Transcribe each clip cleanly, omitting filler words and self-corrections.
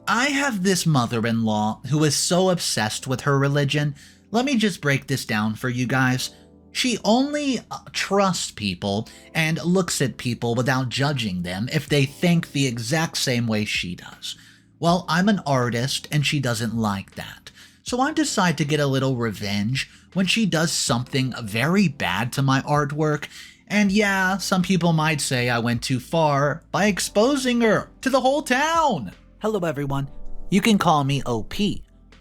I have this mother-in-law who is so obsessed with her religion. Let me just break this down for you guys. She only trusts people and looks at people without judging them if they think the exact same way she does. Well, I'm an artist and she doesn't like that. So I decide to get a little revenge when she does something very bad to my artwork. And yeah, some people might say I went too far by exposing her to the whole town. Hello everyone, you can call me OP.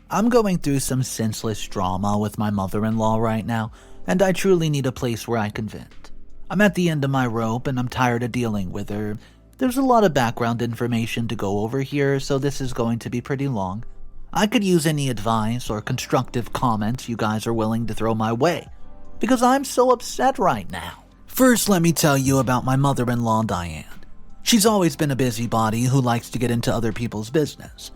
I'm going through some senseless drama with my mother-in-law right now, and I truly need a place where I can vent. I'm at the end of my rope and I'm tired of dealing with her. There's a lot of background information to go over here, so this is going to be pretty long. I could use any advice or constructive comments you guys are willing to throw my way, because I'm so upset right now. First, let me tell you about my mother-in-law, Diane. She's always been a busybody who likes to get into other people's business.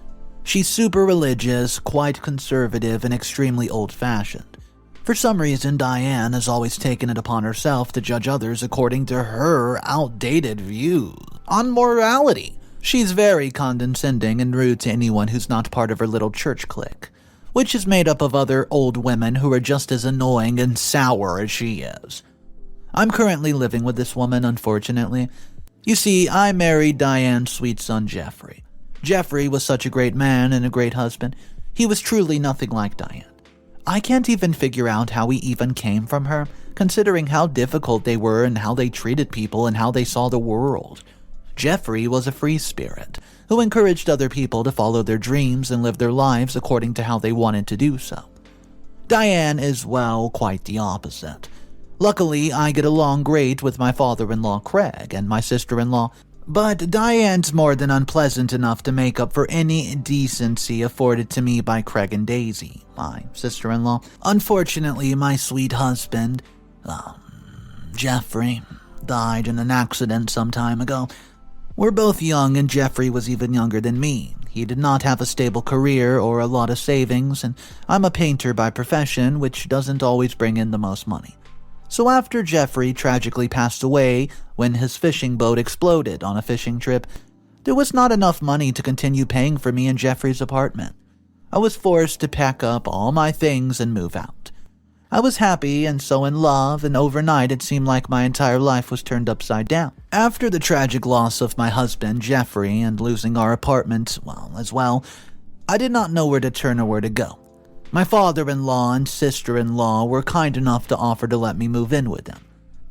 She's super religious, quite conservative, and extremely old-fashioned. For some reason, Diane has always taken it upon herself to judge others according to her outdated views on morality. She's very condescending and rude to anyone who's not part of her little church clique, which is made up of other old women who are just as annoying and sour as she is. I'm currently living with this woman, unfortunately. You see, I married Diane's sweet son, Jeffrey. Jeffrey was such a great man and a great husband. He was truly nothing like Diane. I can't even figure out how he even came from her, considering how difficult they were and how they treated people and how they saw the world. Jeffrey was a free spirit who encouraged other people to follow their dreams and live their lives according to how they wanted to do so. Diane is, well, quite the opposite. Luckily, I get along great with my father-in-law, Craig, and my sister-in-law, but Diane's more than unpleasant enough to make up for any decency afforded to me by Craig and Daisy, my sister-in-law. Unfortunately, my sweet husband, Jeffrey, died in an accident some time ago. We're both young, and Jeffrey was even younger than me. He did not have a stable career or a lot of savings, and I'm a painter by profession, which doesn't always bring in the most money. So after Jeffrey tragically passed away when his fishing boat exploded on a fishing trip, there was not enough money to continue paying for me in Jeffrey's apartment. I was forced to pack up all my things and move out. I was happy and so in love, and overnight it seemed like my entire life was turned upside down. After the tragic loss of my husband, Jeffrey, and losing our apartment, as well, I did not know where to turn or where to go. My father-in-law and sister-in-law were kind enough to offer to let me move in with them.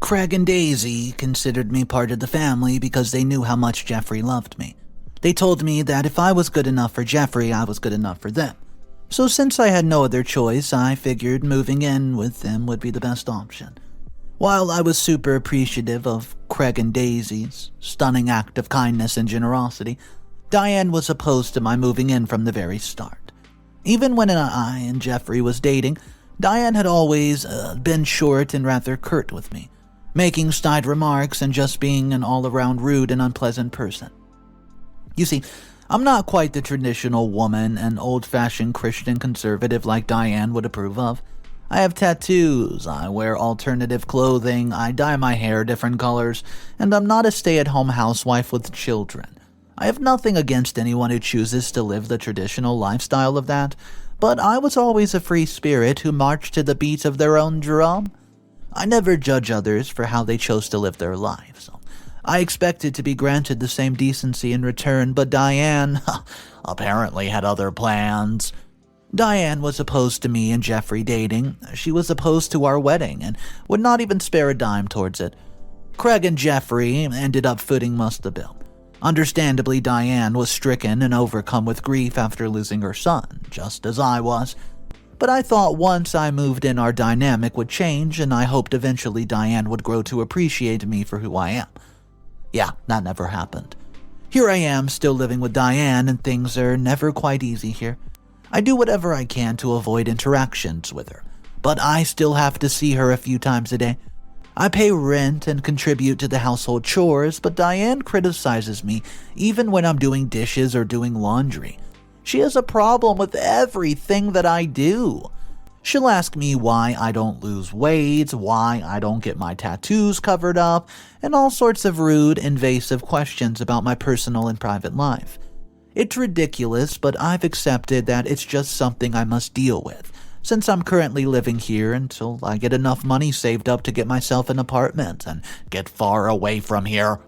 Craig and Daisy considered me part of the family because they knew how much Jeffrey loved me. They told me that if I was good enough for Jeffrey, I was good enough for them. So since I had no other choice, I figured moving in with them would be the best option. While I was super appreciative of Craig and Daisy's stunning act of kindness and generosity, Diane was opposed to my moving in from the very start. Even when I and Jeffrey was dating, Diane had always been short and rather curt with me, making snide remarks and just being an all-around rude and unpleasant person. You see, I'm not quite the traditional woman and old-fashioned Christian conservative like Diane would approve of. I have tattoos, I wear alternative clothing, I dye my hair different colors, and I'm not a stay-at-home housewife with children. I have nothing against anyone who chooses to live the traditional lifestyle of that, but I was always a free spirit who marched to the beat of their own drum. I never judge others for how they chose to live their lives. I expected to be granted the same decency in return, but Diane apparently had other plans. Diane was opposed to me and Jeffrey dating. She was opposed to our wedding and would not even spare a dime towards it. Craig and Jeffrey ended up footing most of the bill. Understandably, Diane was stricken and overcome with grief after losing her son, just as I was. But I thought once I moved in, our dynamic would change, and I hoped eventually Diane would grow to appreciate me for who I am. Yeah, that never happened. Here I am, still living with Diane, and things are never quite easy here. I do whatever I can to avoid interactions with her, but I still have to see her a few times a day. I pay rent and contribute to the household chores, but Diane criticizes me even when I'm doing dishes or doing laundry. She has a problem with everything that I do. She'll ask me why I don't lose weight, why I don't get my tattoos covered up, and all sorts of rude, invasive questions about my personal and private life. It's ridiculous, but I've accepted that it's just something I must deal with, since I'm currently living here until I get enough money saved up to get myself an apartment and get far away from here.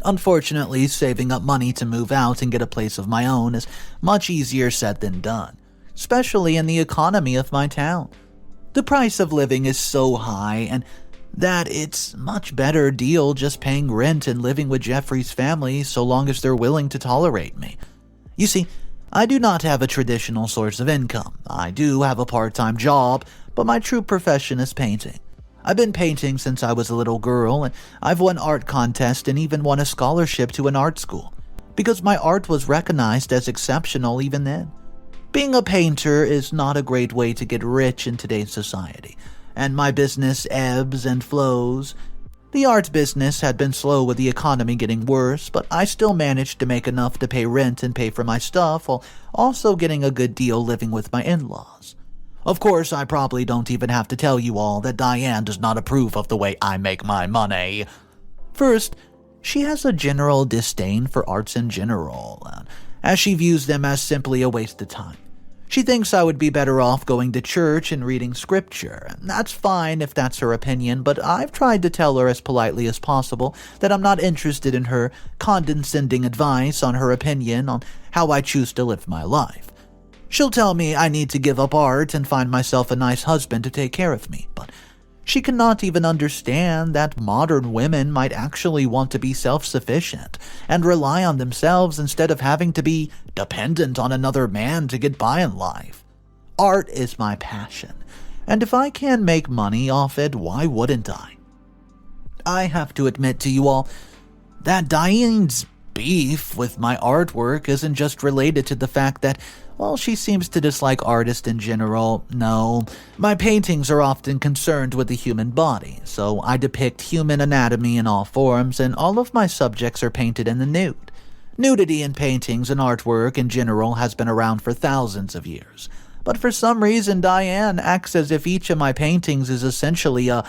Unfortunately, saving up money to move out and get a place of my own is much easier said than done, especially in the economy of my town. The price of living is so high, and that it's much better deal just paying rent and living with Jeffrey's family so long as they're willing to tolerate me. You see, I do not have a traditional source of income. I do have a part-time job, but my true profession is painting. I've been painting since I was a little girl, and I've won art contests and even won a scholarship to an art school, because my art was recognized as exceptional even then. Being a painter is not a great way to get rich in today's society, and my business ebbs and flows. The art business had been slow with the economy getting worse, but I still managed to make enough to pay rent and pay for my stuff while also getting a good deal living with my in-laws. Of course, I probably don't even have to tell you all that Diane does not approve of the way I make my money. First, she has a general disdain for arts in general, as she views them as simply a waste of time. She thinks I would be better off going to church and reading scripture, and that's fine if that's her opinion, but I've tried to tell her as politely as possible that I'm not interested in her condescending advice on her opinion on how I choose to live my life. She'll tell me I need to give up art and find myself a nice husband to take care of me, but she cannot even understand that modern women might actually want to be self-sufficient and rely on themselves instead of having to be dependent on another man to get by in life. Art is my passion, and if I can make money off it, why wouldn't I? I have to admit to you all that Diane's beef with my artwork isn't just related to the fact that, well, she seems to dislike artists in general. No, my paintings are often concerned with the human body, so I depict human anatomy in all forms, and all of my subjects are painted in the nude. Nudity in paintings and artwork in general has been around for thousands of years, but for some reason Diane acts as if each of my paintings is essentially a,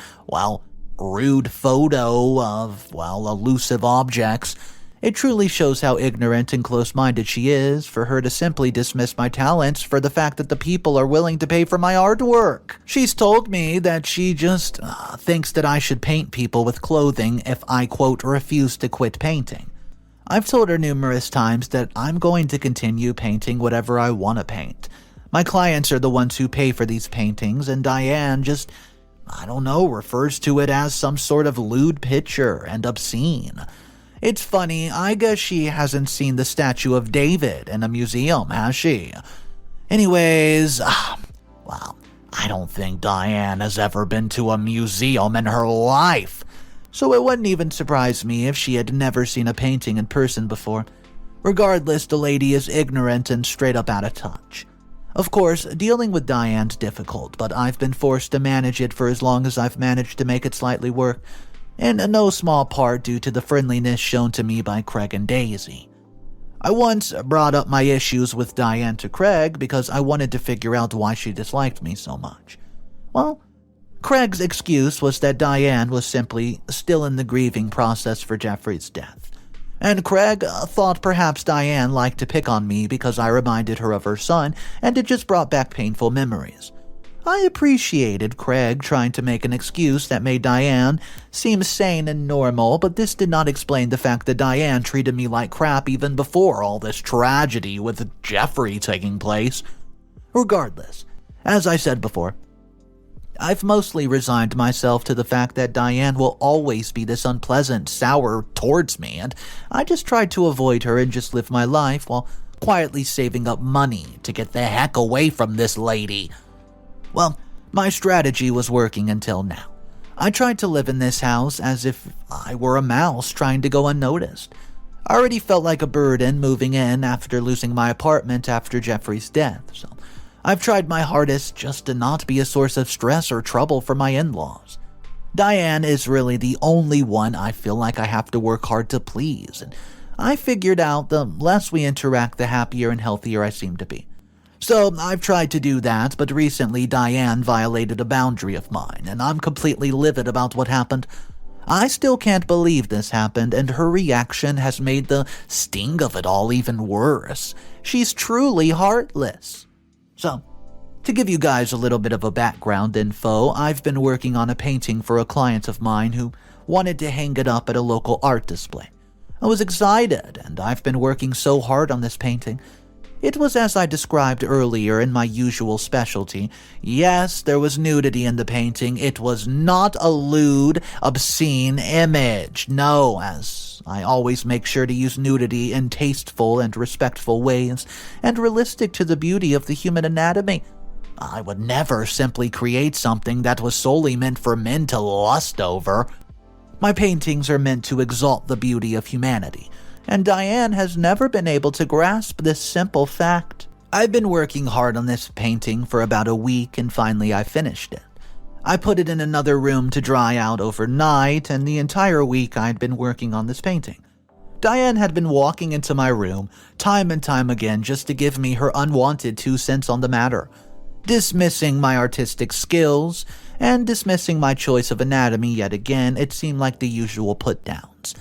rude photo of, elusive objects. It truly shows how ignorant and close-minded she is for her to simply dismiss my talents for the fact that the people are willing to pay for my artwork. She's told me that she just thinks that I should paint people with clothing if I, quote, refuse to quit painting. I've told her numerous times that I'm going to continue painting whatever I want to paint. My clients are the ones who pay for these paintings, and Diane just, refers to it as some sort of lewd picture and obscene. It's funny, I guess she hasn't seen the statue of David in a museum, has she? Anyways, I don't think Diane has ever been to a museum in her life, so it wouldn't even surprise me if she had never seen a painting in person before. Regardless, the lady is ignorant and straight up out of touch. Of course, dealing with Diane's difficult, but I've been forced to manage it for as long as I've managed to make it slightly work, in no small part due to the friendliness shown to me by Craig and Daisy. I once brought up my issues with Diane to Craig because I wanted to figure out why she disliked me so much. Well, Craig's excuse was that Diane was simply still in the grieving process for Jeffrey's death, and Craig thought perhaps Diane liked to pick on me because I reminded her of her son, and it just brought back painful memories. I appreciated Craig trying to make an excuse that made Diane seem sane and normal, but this did not explain the fact that Diane treated me like crap even before all this tragedy with Jeffrey taking place. Regardless, as I said before, I've mostly resigned myself to the fact that Diane will always be this unpleasant, sour towards me, and I just tried to avoid her and just live my life while quietly saving up money to get the heck away from this lady. Well, my strategy was working until now. I tried to live in this house as if I were a mouse trying to go unnoticed. I already felt like a burden moving in after losing my apartment after Jeffrey's death, so I've tried my hardest just to not be a source of stress or trouble for my in-laws. Diane is really the only one I feel like I have to work hard to please, and I figured out the less we interact, the happier and healthier I seem to be. So I've tried to do that, but recently Diane violated a boundary of mine, and I'm completely livid about what happened. I still can't believe this happened, and her reaction has made the sting of it all even worse. She's truly heartless. So, to give you guys a little bit of a background info, I've been working on a painting for a client of mine who wanted to hang it up at a local art display. I was excited, and I've been working so hard on this painting. It was as I described earlier in my usual specialty. Yes, there was nudity in the painting. It was not a lewd, obscene image. No, as I always make sure to use nudity in tasteful and respectful ways, and realistic to the beauty of the human anatomy. I would never simply create something that was solely meant for men to lust over. My paintings are meant to exalt the beauty of humanity, and Diane has never been able to grasp this simple fact. I've been working hard on this painting for about a week, and finally I finished it. I put it in another room to dry out overnight, and the entire week I'd been working on this painting. Diane had been walking into my room time and time again just to give me her unwanted 2 cents on the matter, dismissing my artistic skills and dismissing my choice of anatomy yet again. It seemed like the usual put-downs.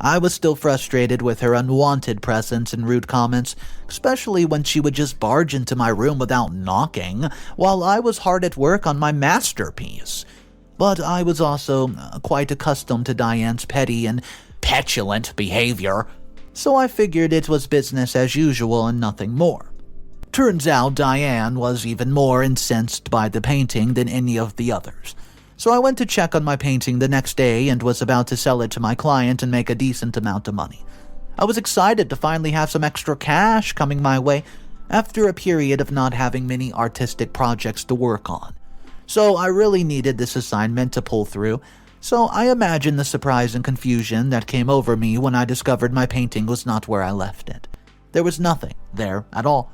I was still frustrated with her unwanted presence and rude comments, especially when she would just barge into my room without knocking, while I was hard at work on my masterpiece. But I was also quite accustomed to Diane's petty and petulant behavior, so I figured it was business as usual and nothing more. Turns out Diane was even more incensed by the painting than any of the others. So I went to check on my painting the next day and was about to sell it to my client and make a decent amount of money. I was excited to finally have some extra cash coming my way after a period of not having many artistic projects to work on. So I really needed this assignment to pull through. So I imagine the surprise and confusion that came over me when I discovered my painting was not where I left it. There was nothing there at all.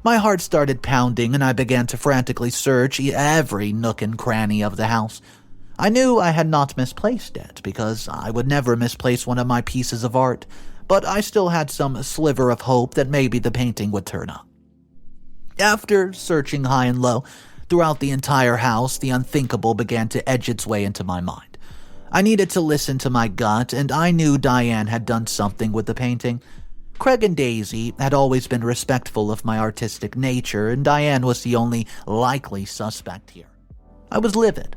My heart started pounding, and I began to frantically search every nook and cranny of the house. I knew I had not misplaced it, because I would never misplace one of my pieces of art, but I still had some sliver of hope that maybe the painting would turn up. After searching high and low throughout the entire house, the unthinkable began to edge its way into my mind. I needed to listen to my gut, and I knew Diane had done something with the painting. Craig and Daisy had always been respectful of my artistic nature, and Diane was the only likely suspect here. I was livid.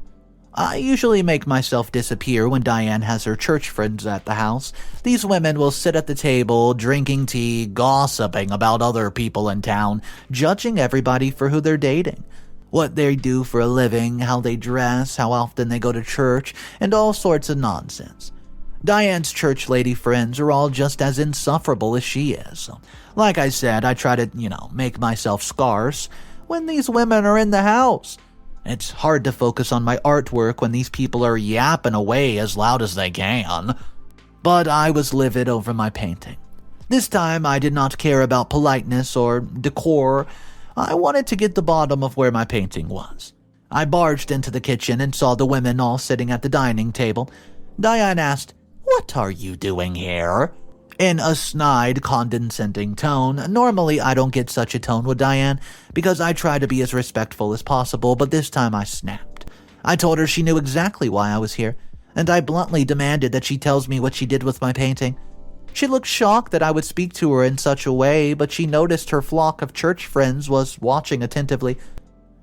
I usually make myself disappear when Diane has her church friends at the house. These women will sit at the table, drinking tea, gossiping about other people in town, judging everybody for who they're dating, what they do for a living, how they dress, how often they go to church, and all sorts of nonsense. Diane's church lady friends are all just as insufferable as she is. Like I said, I try to, make myself scarce when these women are in the house. It's hard to focus on my artwork when these people are yapping away as loud as they can. But I was livid over my painting. This time, I did not care about politeness or decor. I wanted to get the bottom of where my painting was. I barged into the kitchen and saw the women all sitting at the dining table. Diane asked, "What are you doing here?" in a snide, condescending tone. Normally, I don't get such a tone with Diane because I try to be as respectful as possible, but this time I snapped. I told her she knew exactly why I was here, and I bluntly demanded that she tells me what she did with my painting. She looked shocked that I would speak to her in such a way, but she noticed her flock of church friends was watching attentively.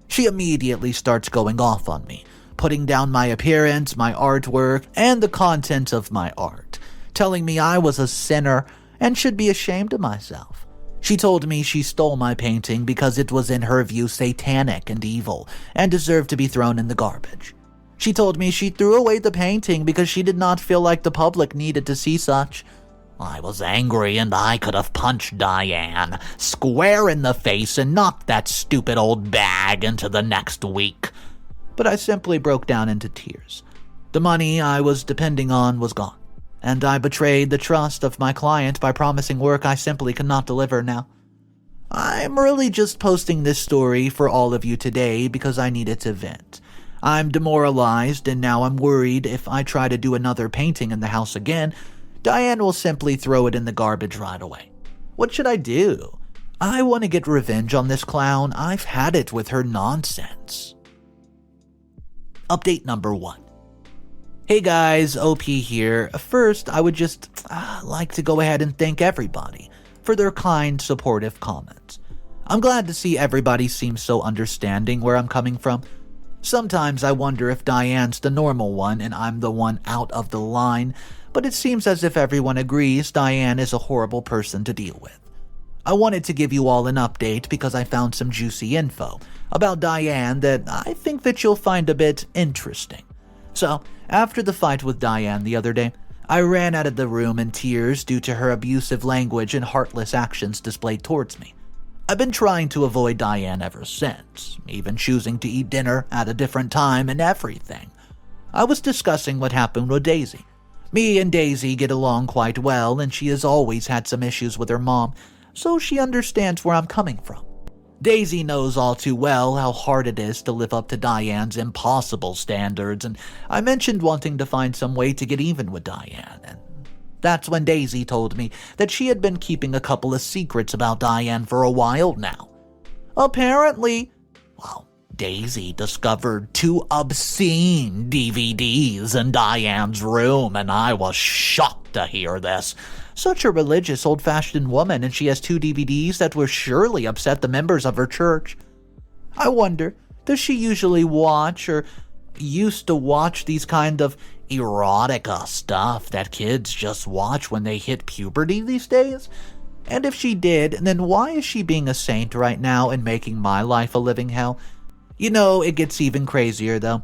She immediately starts going off on me, putting down my appearance, my artwork, and the content of my art, telling me I was a sinner and should be ashamed of myself. She told me she stole my painting because it was in her view satanic and evil and deserved to be thrown in the garbage. She told me she threw away the painting because she did not feel like the public needed to see such. I was angry, and I could have punched Diane square in the face and knocked that stupid old bag into the next week. But I simply broke down into tears. The money I was depending on was gone, and I betrayed the trust of my client by promising work I simply could not deliver now. I'm really just posting this story for all of you today because I needed to vent. I'm demoralized, and now I'm worried if I try to do another painting in the house again, Diane will simply throw it in the garbage right away. What should I do? I want to get revenge on this clown. I've had it with her nonsense. Update number 1. Hey guys, OP here. First, I would just like to go ahead and thank everybody for their kind, supportive comments. I'm glad to see everybody seems so understanding where I'm coming from. Sometimes I wonder if Diane's the normal one and I'm the one out of the line, but it seems as if everyone agrees Diane is a horrible person to deal with. I wanted to give you all an update because I found some juicy info about Diane that I think that you'll find a bit interesting. So, after the fight with Diane the other day, I ran out of the room in tears due to her abusive language and heartless actions displayed towards me. I've been trying to avoid Diane ever since, even choosing to eat dinner at a different time and everything. I was discussing what happened with Daisy. Me and Daisy get along quite well, and she has always had some issues with her mom, so she understands where I'm coming from. Daisy knows all too well how hard it is to live up to Diane's impossible standards, and I mentioned wanting to find some way to get even with Diane, and that's when Daisy told me that she had been keeping a couple of secrets about Diane for a while now. Apparently, Daisy discovered 2 obscene DVDs in Diane's room, and I was shocked to hear this. Such a religious, old-fashioned woman, and she has 2 DVDs that will surely upset the members of her church. I wonder, does she usually watch or used to watch these kind of erotica stuff that kids just watch when they hit puberty these days? And if she did, then why is she being a saint right now and making my life a living hell? You know, it gets even crazier though.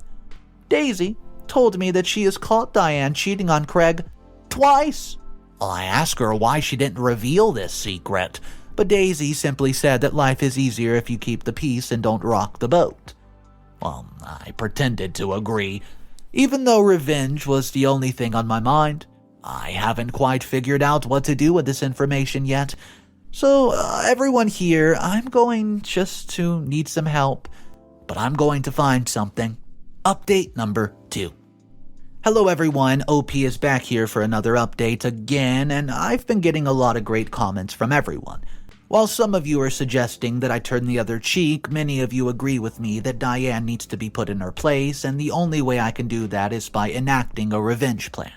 Daisy told me that she has caught Diane cheating on Craig twice. I asked her why she didn't reveal this secret, but Daisy simply said that life is easier if you keep the peace and don't rock the boat. Well, I pretended to agree. Even though revenge was the only thing on my mind, I haven't quite figured out what to do with this information yet. So, everyone here, I'm going just to need some help, but I'm going to find something. Update number 2. Hello everyone, OP is back here for another update again, and I've been getting a lot of great comments from everyone. While some of you are suggesting that I turn the other cheek, many of you agree with me that Diane needs to be put in her place, and the only way I can do that is by enacting a revenge plan.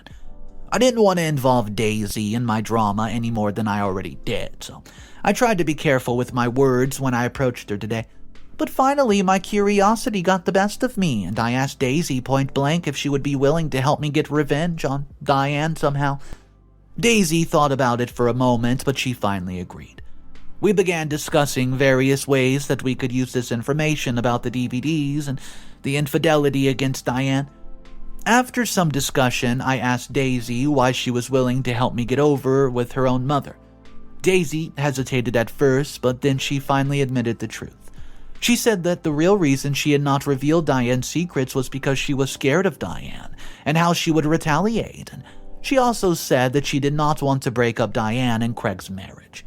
I didn't want to involve Daisy in my drama any more than I already did, so I tried to be careful with my words when I approached her today. But finally, my curiosity got the best of me, and I asked Daisy point blank if she would be willing to help me get revenge on Diane somehow. Daisy thought about it for a moment, but she finally agreed. We began discussing various ways that we could use this information about the DVDs and the infidelity against Diane. After some discussion, I asked Daisy why she was willing to help me get over with her own mother. Daisy hesitated at first, but then she finally admitted the truth. She said that the real reason she had not revealed Diane's secrets was because she was scared of Diane and how she would retaliate, and she also said that she did not want to break up Diane and Craig's marriage.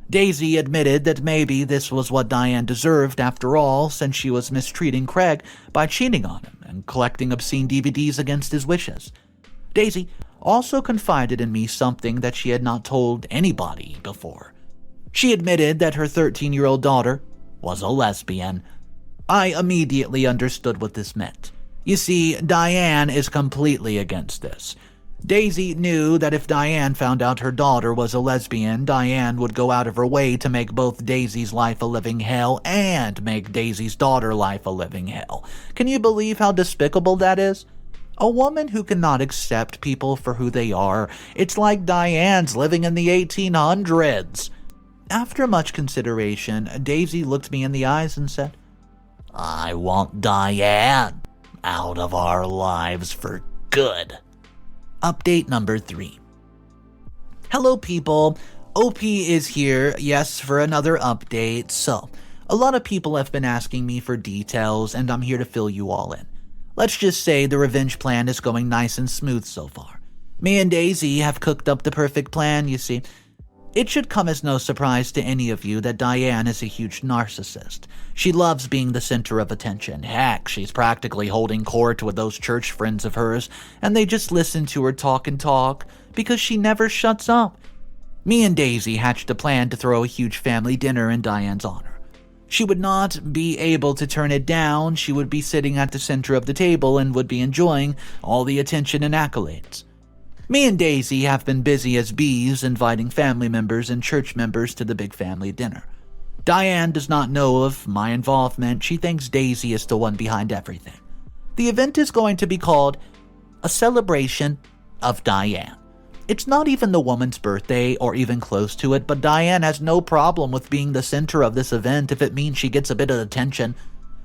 Daisy admitted that maybe this was what Diane deserved after all, since she was mistreating Craig by cheating on him and collecting obscene DVDs against his wishes. Daisy also confided in me something that she had not told anybody before. She admitted that her 13-year-old daughter was a lesbian. I immediately understood what this meant. You see, Diane is completely against this. Daisy knew that if Diane found out her daughter was a lesbian, Diane would go out of her way to make both Daisy's life a living hell and make Daisy's daughter's life a living hell. Can you believe how despicable that is? A woman who cannot accept people for who they are. It's like Diane's living in the 1800s. After much consideration, Daisy looked me in the eyes and said, I want Diane out of our lives for good. Update number 3. Hello people, OP is here, yes, for another update. So, a lot of people have been asking me for details, and I'm here to fill you all in. Let's just say the revenge plan is going nice and smooth so far. Me and Daisy have cooked up the perfect plan, you see. It should come as no surprise to any of you that Diane is a huge narcissist. She loves being the center of attention. Heck, she's practically holding court with those church friends of hers, and they just listen to her talk and talk because she never shuts up. Me and Daisy hatched a plan to throw a huge family dinner in Diane's honor. She would not be able to turn it down. She would be sitting at the center of the table and would be enjoying all the attention and accolades. Me and Daisy have been busy as bees inviting family members and church members to the big family dinner. Diane does not know of my involvement. She thinks Daisy is the one behind everything. The event is going to be called a celebration of Diane. It's not even the woman's birthday or even close to it, but Diane has no problem with being the center of this event if it means she gets a bit of attention.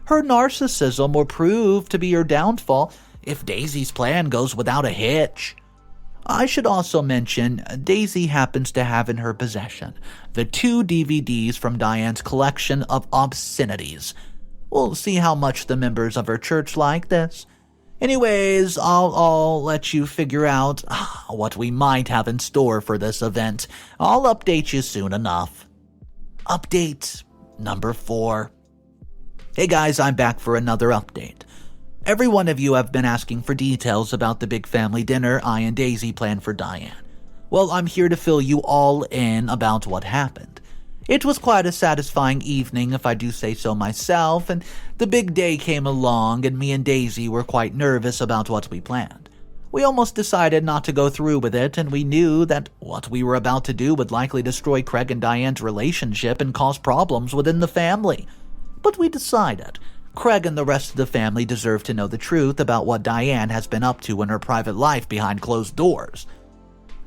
Her narcissism will prove to be her downfall if Daisy's plan goes without a hitch. I should also mention, Daisy happens to have in her possession the 2 DVDs from Diane's collection of obscenities. We'll see how much the members of her church like this. Anyways, I'll let you figure out what we might have in store for this event. I'll update you soon enough. Update number 4. Hey guys, I'm back for another update. Every one of you have been asking for details about the big family dinner I and Daisy planned for Diane. Well, I'm here to fill you all in about what happened. It was quite a satisfying evening, if I do say so myself, and the big day came along and me and Daisy were quite nervous about what we planned. We almost decided not to go through with it, and we knew that what we were about to do would likely destroy Craig and Diane's relationship and cause problems within the family. But we decided Craig and the rest of the family deserve to know the truth about what Diane has been up to in her private life behind closed doors.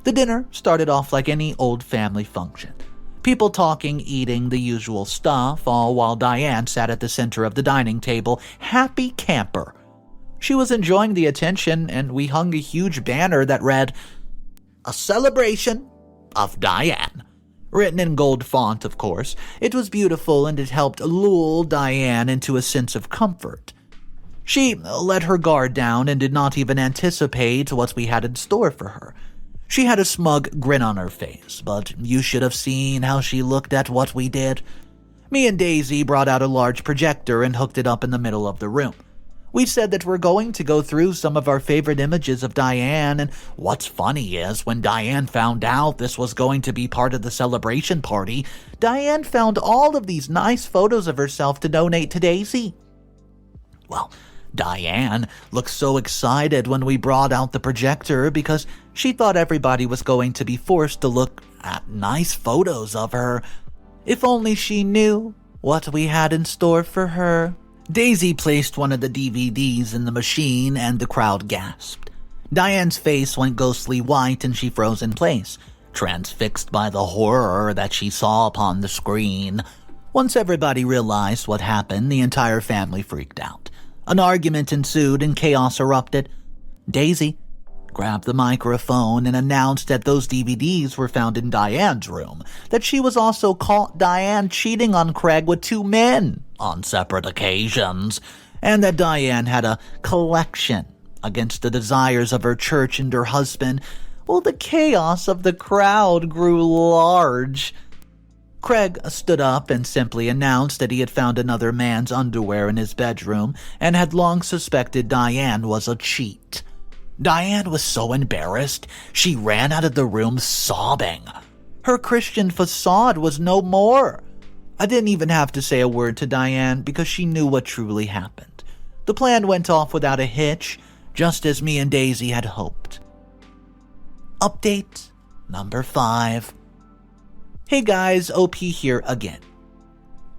The dinner started off like any old family function. People talking, eating, the usual stuff, all while Diane sat at the center of the dining table, happy camper. She was enjoying the attention, and we hung a huge banner that read, "A celebration of Diane." Written in gold font, of course. It was beautiful, and it helped lull Diane into a sense of comfort. She let her guard down and did not even anticipate what we had in store for her. She had a smug grin on her face, but you should have seen how she looked at what we did. Me and Daisy brought out a large projector and hooked it up in the middle of the room. We said that we're going to go through some of our favorite images of Diane, and what's funny is when Diane found out this was going to be part of the celebration party, Diane found all of these nice photos of herself to donate to Daisy. Well, Diane looked so excited when we brought out the projector because she thought everybody was going to be forced to look at nice photos of her. If only she knew what we had in store for her. Daisy placed one of the DVDs in the machine and the crowd gasped. Diane's face went ghostly white and she froze in place, transfixed by the horror that she saw upon the screen. Once everybody realized what happened, the entire family freaked out. An argument ensued and chaos erupted. Daisy grabbed the microphone and announced that those DVDs were found in Diane's room, that she was also caught Diane cheating on Craig with 2 men on separate occasions, and that Diane had a collection against the desires of her church and her husband. Well, the chaos of the crowd grew large. Craig stood up and simply announced that he had found another man's underwear in his bedroom and had long suspected Diane was a cheat. Diane was so embarrassed, she ran out of the room sobbing. Her Christian facade was no more. I didn't even have to say a word to Diane because she knew what truly happened. The plan went off without a hitch, just as me and Daisy had hoped. Update number 5. Hey guys, OP here again.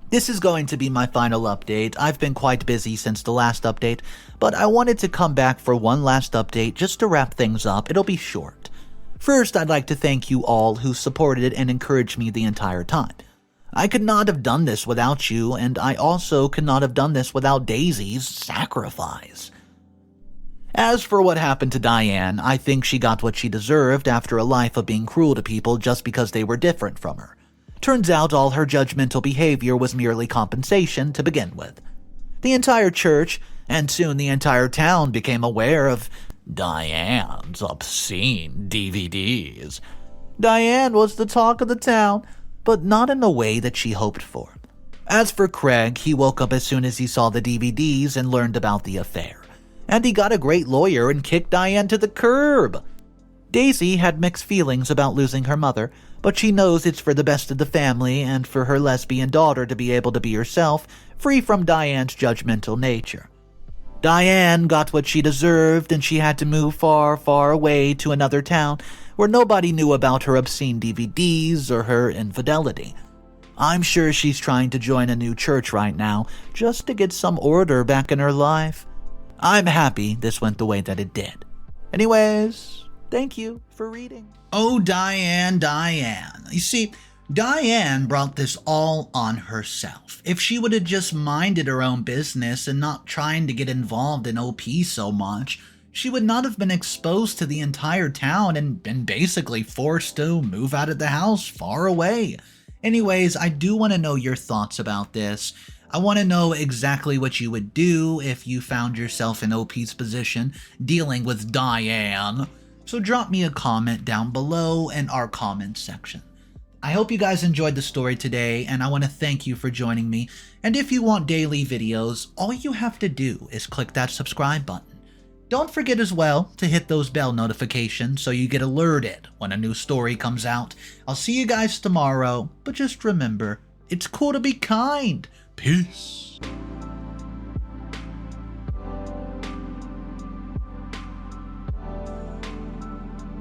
This is going to be my final update. I've been quite busy since the last update, but I wanted to come back for one last update just to wrap things up. It'll be short. First, I'd like to thank you all who supported and encouraged me the entire time. I could not have done this without you, and I also could not have done this without Daisy's sacrifice. As for what happened to Diane, I think she got what she deserved after a life of being cruel to people just because they were different from her. Turns out all her judgmental behavior was merely compensation to begin with. The entire church, and soon the entire town, became aware of Diane's obscene DVDs. Diane was the talk of the town, but not in the way that she hoped for. As for Craig, he woke up as soon as he saw the DVDs and learned about the affair. And he got a great lawyer and kicked Diane to the curb. Daisy had mixed feelings about losing her mother, but she knows it's for the best of the family and for her lesbian daughter to be able to be herself, free from Diane's judgmental nature. Diane got what she deserved, and she had to move far, far away to another town where nobody knew about her obscene DVDs or her infidelity. I'm sure she's trying to join a new church right now just to get some order back in her life. I'm happy this went the way that it did. Anyways, thank you for reading. Oh, Diane. You see, Diane brought this all on herself. If she would have just minded her own business and not trying to get involved in OP so much, she would not have been exposed to the entire town and been basically forced to move out of the house far away. Anyways, I do want to know your thoughts about this. I want to know exactly what you would do if you found yourself in OP's position dealing with Diane. So drop me a comment down below in our comment section. I hope you guys enjoyed the story today, and I want to thank you for joining me. And if you want daily videos, all you have to do is click that subscribe button. Don't forget as well to hit those bell notifications so you get alerted when a new story comes out. I'll see you guys tomorrow, but just remember, it's cool to be kind. Peace.